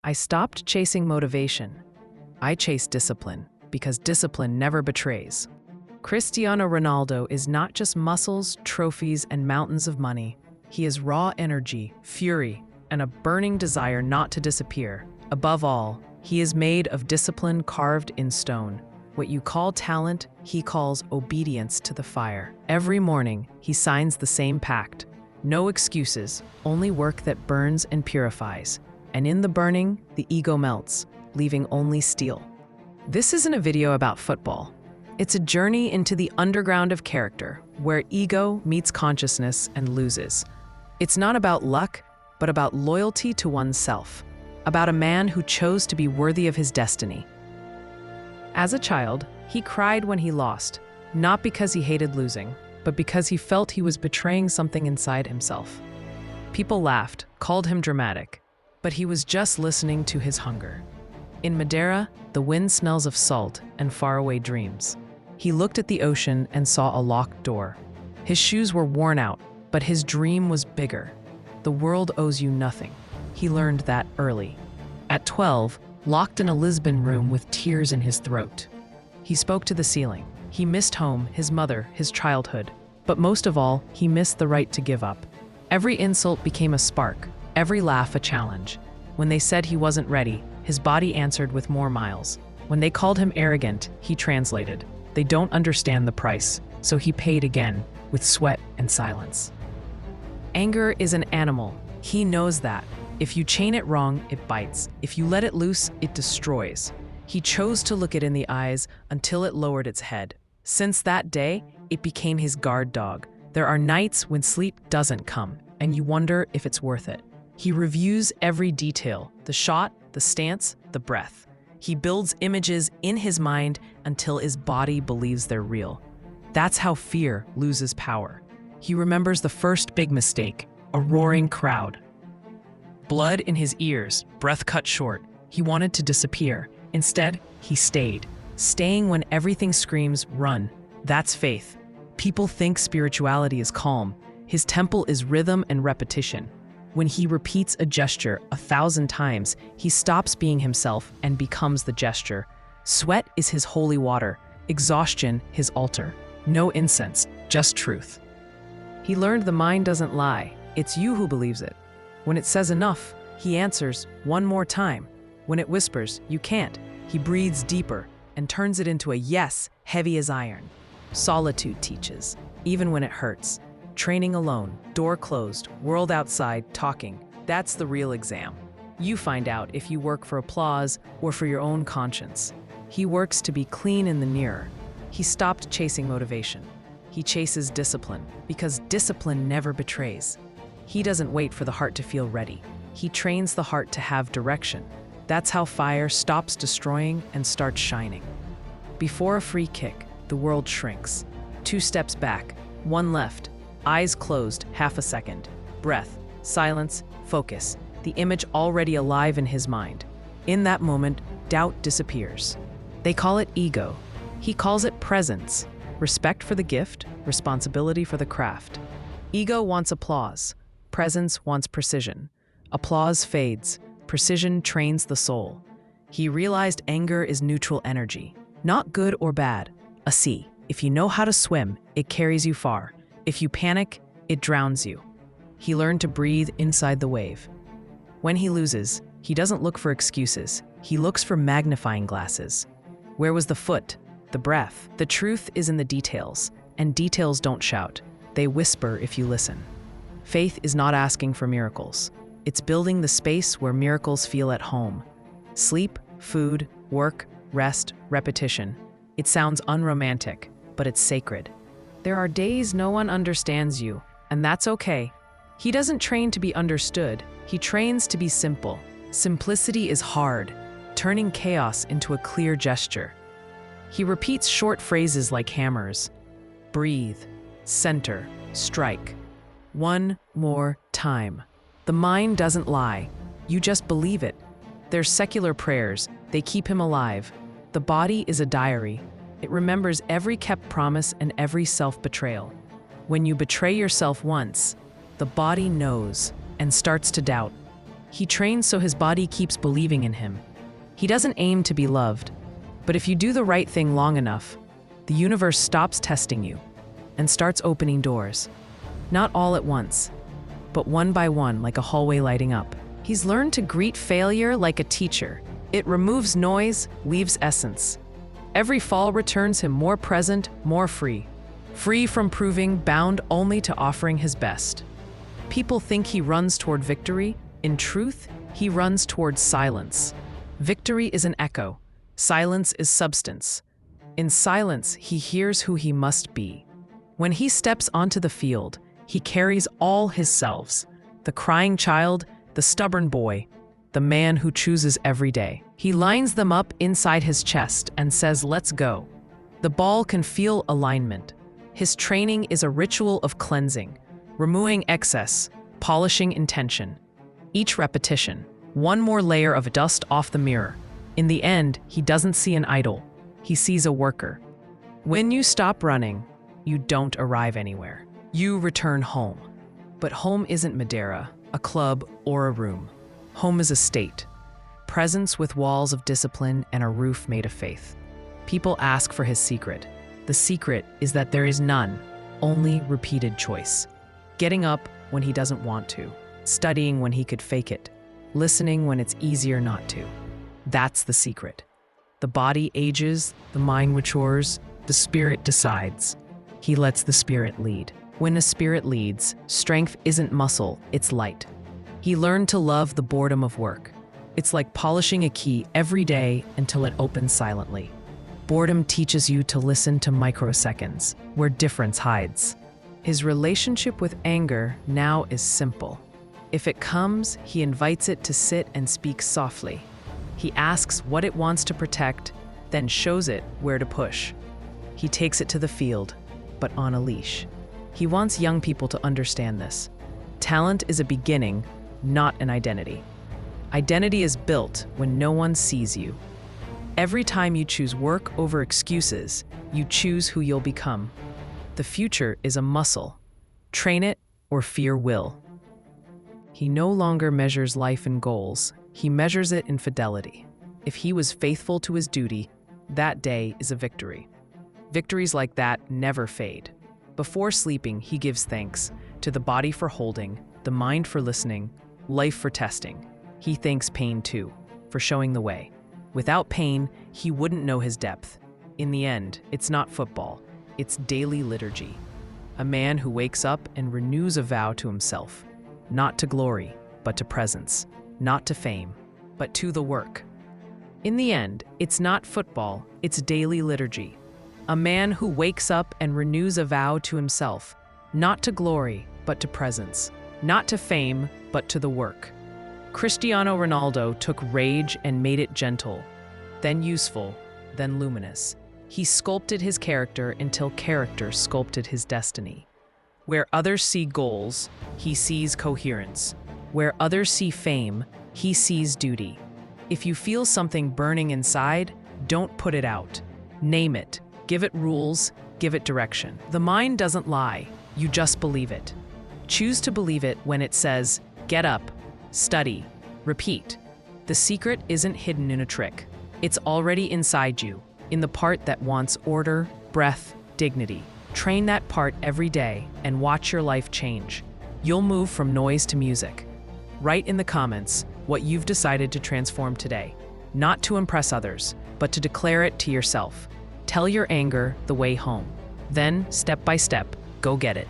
I stopped chasing motivation. I chased discipline, because discipline never betrays. Cristiano Ronaldo is not just muscles, trophies, and mountains of money. He is raw energy, fury, and a burning desire not to disappear. Above all, he is made of discipline carved in stone. What you call talent, he calls obedience to the fire. Every morning, he signs the same pact. No excuses, only work that burns and purifies. And in the burning, the ego melts, leaving only steel. This isn't a video about football. It's a journey into the underground of character, where ego meets consciousness and loses. It's not about luck, but about loyalty to oneself. About a man who chose to be worthy of his destiny. As a child, he cried when he lost, not because he hated losing, but because he felt he was betraying something inside himself. People laughed, called him dramatic, but he was just listening to his hunger. In Madeira, the wind smells of salt and faraway dreams. He looked at the ocean and saw a locked door. His shoes were worn out, but his dream was bigger. The world owes you nothing. He learned that early. At 12, locked in a Lisbon room with tears in his throat, he spoke to the ceiling. He missed home, his mother, his childhood. But most of all, he missed the right to give up. Every insult became a spark, every laugh a challenge. When they said he wasn't ready, his body answered with more miles. When they called him arrogant, he translated, "They don't understand the price," so he paid again, with sweat and silence. Anger is an animal. He knows that. If you chain it wrong, it bites. If you let it loose, it destroys. He chose to look it in the eyes until it lowered its head. Since that day, it became his guard dog. There are nights when sleep doesn't come, and you wonder if it's worth it. He reviews every detail, the shot, the stance, the breath. He builds images in his mind until his body believes they're real. That's how fear loses power. He remembers the first big mistake, a roaring crowd. Blood in his ears, breath cut short. He wanted to disappear. Instead, he stayed. Staying when everything screams, run. That's faith. People think spirituality is calm. His temple is rhythm and repetition. When he repeats a gesture 1,000 times, he stops being himself and becomes the gesture. Sweat is his holy water. Exhaustion, his altar. No incense, just truth. He learned the mind doesn't lie. It's you who believes it. When it says enough, he answers, one more time. When it whispers, you can't, he breathes deeper and turns it into a yes, heavy as iron. Solitude teaches, even when it hurts. Training alone, door closed, world outside, talking. That's the real exam. You find out if you work for applause or for your own conscience. He works to be clean in the mirror. He stopped chasing motivation. He chases discipline, because discipline never betrays. He doesn't wait for the heart to feel ready. He trains the heart to have direction. That's how fire stops destroying and starts shining. Before a free kick, the world shrinks. 2 steps back, 1 left. Eyes closed, half a second. Breath, silence, focus. The image already alive in his mind. In that moment, doubt disappears. They call it ego. He calls it presence. Respect for the gift, responsibility for the craft. Ego wants applause. Presence wants precision. Applause fades. Precision trains the soul. He realized anger is neutral energy. Not good or bad. A sea. If you know how to swim, it carries you far. If you panic, it drowns you. He learned to breathe inside the wave. When he loses, he doesn't look for excuses. He looks for magnifying glasses. Where was the foot? The breath? The truth is in the details, and details don't shout. They whisper if you listen. Faith is not asking for miracles. It's building the space where miracles feel at home. Sleep, food, work, rest, repetition. It sounds unromantic, but it's sacred. There are days no one understands you, and that's okay. He doesn't train to be understood. He trains to be simple. Simplicity is hard, turning chaos into a clear gesture. He repeats short phrases like hammers. Breathe, center, strike. One more time. The mind doesn't lie. You just believe it. There's secular prayers. They keep him alive. The body is a diary. It remembers every kept promise and every self-betrayal. When you betray yourself once, the body knows and starts to doubt. He trains so his body keeps believing in him. He doesn't aim to be loved, but if you do the right thing long enough, the universe stops testing you and starts opening doors. Not all at once, but one by one, like a hallway lighting up. He's learned to greet failure like a teacher. It removes noise, leaves essence. Every fall returns him more present, more free. Free from proving, bound only to offering his best. People think he runs toward victory. In truth, he runs toward silence. Victory is an echo. Silence is substance. In silence, he hears who he must be. When he steps onto the field, he carries all his selves. The crying child, the stubborn boy, the man who chooses every day. He lines them up inside his chest and says, "Let's go." The ball can feel alignment. His training is a ritual of cleansing, removing excess, polishing intention. Each repetition, one more layer of dust off the mirror. In the end, he doesn't see an idol. He sees a worker. When you stop running, you don't arrive anywhere. You return home. But home isn't Madeira, a club, or a room. Home is a state. Presence with walls of discipline and a roof made of faith. People ask for his secret. The secret is that there is none, only repeated choice. Getting up when he doesn't want to, studying when he could fake it, listening when it's easier not to. That's the secret. The body ages, the mind matures, the spirit decides. He lets the spirit lead. When the spirit leads, strength isn't muscle, it's light. He learned to love the boredom of work. It's like polishing a key every day until it opens silently. Boredom teaches you to listen to microseconds, where difference hides. His relationship with anger now is simple. If it comes, he invites it to sit and speak softly. He asks what it wants to protect, then shows it where to push. He takes it to the field, but on a leash. He wants young people to understand this. Talent is a beginning, not an identity. Identity is built when no one sees you. Every time you choose work over excuses, you choose who you'll become. The future is a muscle. Train it or fear will. He no longer measures life in goals. He measures it in fidelity. If he was faithful to his duty, that day is a victory. Victories like that never fade. Before sleeping, he gives thanks to the body for holding, the mind for listening, life for testing. He thanks pain too, for showing the way. Without pain, he wouldn't know his depth. In the end, it's not football, it's daily liturgy. A man who wakes up and renews a vow to himself, not to glory, but to presence, not to fame, but to the work. In the end, it's not football, it's daily liturgy. A man who wakes up and renews a vow to himself, not to glory, but to presence, not to fame, but to the work. Cristiano Ronaldo took rage and made it gentle, then useful, then luminous. He sculpted his character until character sculpted his destiny. Where others see goals, he sees coherence. Where others see fame, he sees duty. If you feel something burning inside, don't put it out. Name it. Give it rules, give it direction. The mind doesn't lie, you just believe it. Choose to believe it when it says, get up, study, repeat. The secret isn't hidden in a trick. It's already inside you, in the part that wants order, breath, dignity. Train that part every day and watch your life change. You'll move from noise to music. Write in the comments what you've decided to transform today, not to impress others, but to declare it to yourself. Tell your anger the way home. Then, step by step, go get it.